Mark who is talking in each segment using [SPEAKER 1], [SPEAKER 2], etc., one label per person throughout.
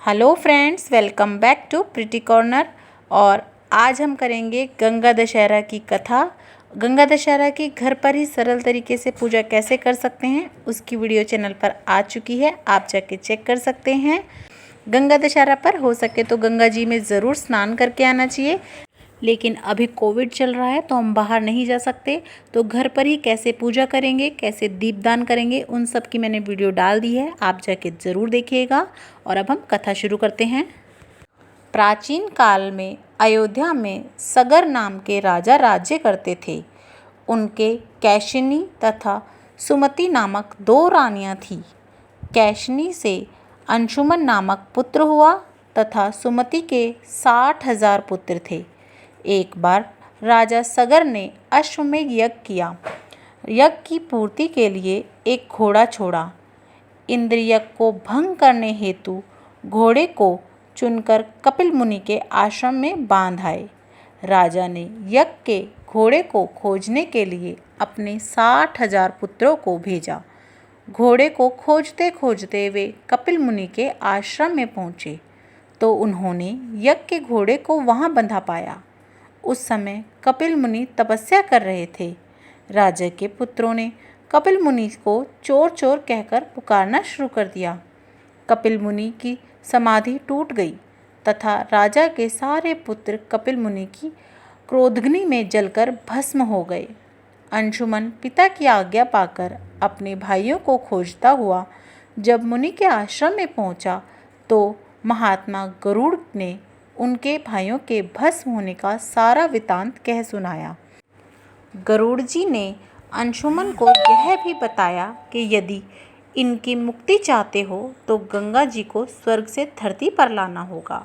[SPEAKER 1] Hello friends, welcome back to Pretty Corner. और आज हम करेंगे गंगा दशहरा की कथा। गंगा दशहरा की घर पर ही सरल तरीके से पूजा कैसे कर सकते हैं उसकी वीडियो चैनल पर आ चुकी है, आप जाके चेक कर सकते हैं। गंगा दशहरा पर हो सके तो गंगा जी में ज़रूर स्नान करके आना चाहिए, लेकिन अभी कोविड चल रहा है तो हम बाहर नहीं जा सकते, तो घर पर ही कैसे पूजा करेंगे, कैसे दीपदान करेंगे, उन सब की मैंने वीडियो डाल दी है, आप जाके ज़रूर देखिएगा। और अब हम कथा शुरू करते हैं। प्राचीन काल में अयोध्या में सगर नाम के राजा राज्य करते थे। उनके कैशिनी तथा सुमति नामक दो रानियां थीं। कैशिनी से अंशुमन नामक पुत्र हुआ तथा सुमति के 60,000 पुत्र थे। एक बार राजा सगर ने अश्वमेध यज्ञ किया। यज्ञ की पूर्ति के लिए एक घोड़ा छोड़ा। इंद्र यज्ञ को भंग करने हेतु घोड़े को चुनकर कपिल मुनि के आश्रम में बांध आए। राजा ने यज्ञ के घोड़े को खोजने के लिए अपने 60,000 पुत्रों को भेजा। घोड़े को खोजते खोजते वे कपिल मुनि के आश्रम में पहुँचे तो उन्होंने यज्ञ के घोड़े को वहाँ बंधा पाया। उस समय कपिल मुनि तपस्या कर रहे थे। राजा के पुत्रों ने कपिल मुनि को चोर चोर कहकर पुकारना शुरू कर दिया। कपिल मुनि की समाधि टूट गई तथा राजा के सारे पुत्र कपिल मुनि की क्रोधाग्नि में जलकर भस्म हो गए। अंशुमन पिता की आज्ञा पाकर अपने भाइयों को खोजता हुआ जब मुनि के आश्रम में पहुंचा तो महात्मा गरुड़ ने उनके भाइयों के भस्म होने का सारा वृतांत कह सुनाया। गरुड़ जी ने अंशुमन को यह भी बताया कि यदि इनकी मुक्ति चाहते हो तो गंगा जी को स्वर्ग से धरती पर लाना होगा।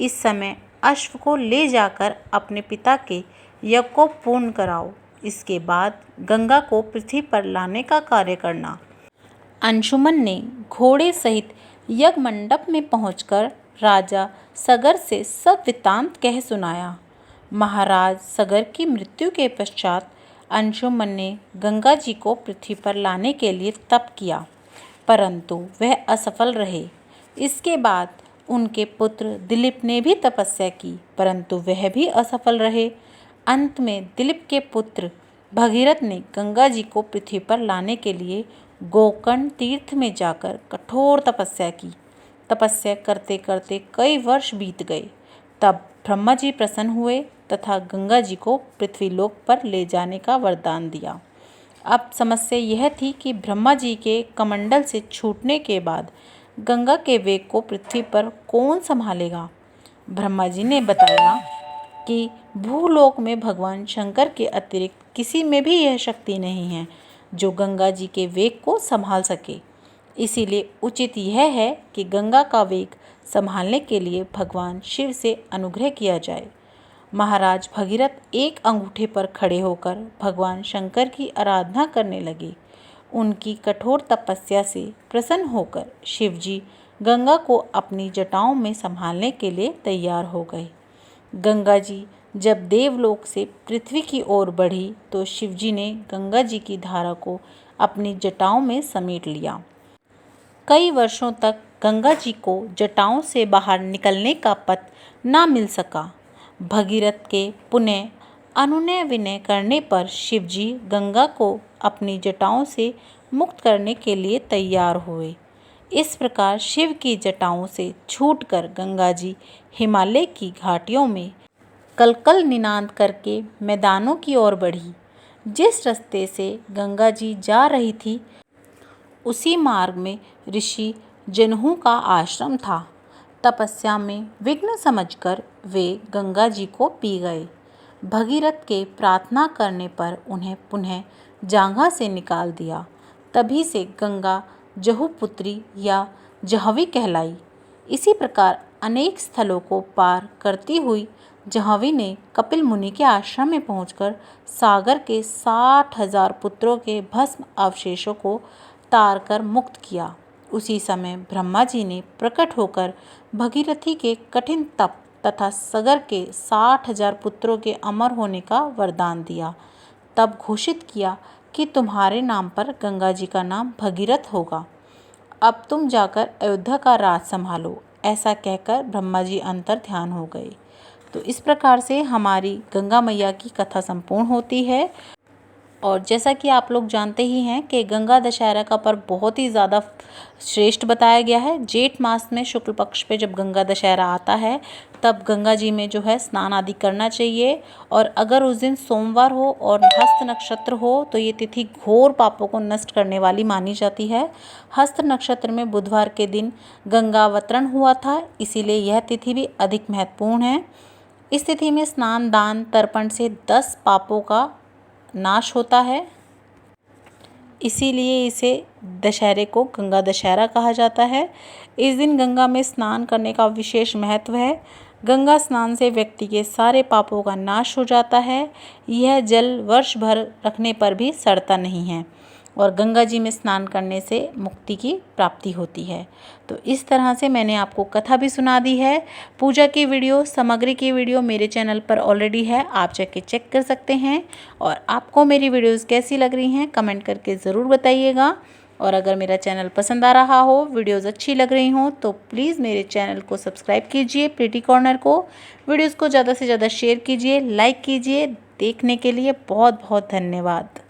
[SPEAKER 1] इस समय अश्व को ले जाकर अपने पिता के यज्ञ को पूर्ण कराओ, इसके बाद गंगा को पृथ्वी पर लाने का कार्य करना। अंशुमन ने घोड़े सहित यज्ञ मंडप में पहुंचकर राजा सगर से सब वृत्तांत कह सुनाया। महाराज सगर की मृत्यु के पश्चात अंशुमन ने गंगा जी को पृथ्वी पर लाने के लिए तप किया, परंतु वह असफल रहे। इसके बाद उनके पुत्र दिलीप ने भी तपस्या की, परंतु वह भी असफल रहे। अंत में दिलीप के पुत्र भगीरथ ने गंगा जी को पृथ्वी पर लाने के लिए गोकर्ण तीर्थ में जाकर कठोर तपस्या की। तपस्या करते करते कई वर्ष बीत गए। तब ब्रह्मा जी प्रसन्न हुए तथा गंगा जी को पृथ्वीलोक पर ले जाने का वरदान दिया। अब समस्या यह थी कि ब्रह्मा जी के कमंडल से छूटने के बाद गंगा के वेग को पृथ्वी पर कौन संभालेगा। ब्रह्मा जी ने बताया कि भूलोक में भगवान शंकर के अतिरिक्त किसी में भी यह शक्ति नहीं है जो गंगा जी के वेग को संभाल सके। इसीलिए उचित यह है कि गंगा का वेग संभालने के लिए भगवान शिव से अनुग्रह किया जाए। महाराज भगीरथ एक अंगूठे पर खड़े होकर भगवान शंकर की आराधना करने लगे। उनकी कठोर तपस्या से प्रसन्न होकर शिवजी गंगा को अपनी जटाओं में संभालने के लिए तैयार हो गए। गंगा जी जब देवलोक से पृथ्वी की ओर बढ़ी तो शिवजी ने गंगा जी की धारा को अपनी जटाओं में समेट लिया। कई वर्षों तक गंगा जी को जटाओं से बाहर निकलने का पथ न मिल सका। भगीरथ के पुनः अनुनय विनय करने पर शिवजी गंगा को अपनी जटाओं से मुक्त करने के लिए तैयार हुए। इस प्रकार शिव की जटाओं से छूटकर गंगा जी हिमालय की घाटियों में कलकल निनाद करके मैदानों की ओर बढ़ी। जिस रास्ते से गंगा जी जा रही थी उसी मार्ग में ऋषि जनहू का आश्रम था। तपस्या में विघ्न समझकर वे गंगा जी को पी गए। भगीरथ के प्रार्थना करने पर उन्हें पुनः जांघा से निकाल दिया। तभी से गंगा जहुपुत्री या जाह्नवी कहलाई। इसी प्रकार अनेक स्थलों को पार करती हुई जाह्नवी ने कपिल मुनि के आश्रम में पहुंचकर सागर के 60,000 पुत्रों के भस्म अवशेषों को तार कर मुक्त किया। उसी समय ब्रह्मा जी ने प्रकट होकर भगीरथी के कठिन तप तथा सगर के 60,000 पुत्रों के अमर होने का वरदान दिया। तब घोषित किया कि तुम्हारे नाम पर गंगा जी का नाम भगीरथ होगा। अब तुम जाकर अयोध्या का राज संभालो। ऐसा कहकर ब्रह्मा जी अंतर ध्यान हो गए। तो इस प्रकार से हमारी गंगा मैया की कथा संपूर्ण होती है। और जैसा कि आप लोग जानते ही हैं कि गंगा दशहरा का पर्व बहुत ही ज़्यादा श्रेष्ठ बताया गया है। जेठ मास में शुक्ल पक्ष पे जब गंगा दशहरा आता है तब गंगा जी में जो है स्नान आदि करना चाहिए। और अगर उस दिन सोमवार हो और हस्त नक्षत्र हो तो ये तिथि घोर पापों को नष्ट करने वाली मानी जाती है। हस्त नक्षत्र में बुधवार के दिन गंगा अवतरण हुआ था, इसीलिए यह तिथि भी अधिक महत्वपूर्ण है। इस तिथि में स्नान दान तर्पण से 10 पापों का नाश होता है, इसीलिए इसे दशहरे को गंगा दशहरा कहा जाता है। इस दिन गंगा में स्नान करने का विशेष महत्व है। गंगा स्नान से व्यक्ति के सारे पापों का नाश हो जाता है। यह जल वर्ष भर रखने पर भी सड़ता नहीं है और गंगा जी में स्नान करने से मुक्ति की प्राप्ति होती है। तो इस तरह से मैंने आपको कथा भी सुना दी है। पूजा की वीडियो, सामग्री की वीडियो मेरे चैनल पर ऑलरेडी है, आप जाके चेक कर सकते हैं। और आपको मेरी वीडियोस कैसी लग रही हैं कमेंट करके ज़रूर बताइएगा। और अगर मेरा चैनल पसंद आ रहा हो, वीडियोज़ अच्छी लग रही हों तो प्लीज़ मेरे चैनल को सब्सक्राइब कीजिए, प्रीटी कॉर्नर को। वीडियोज़ को ज़्यादा से ज़्यादा शेयर कीजिए, लाइक कीजिए। देखने के लिए बहुत बहुत धन्यवाद।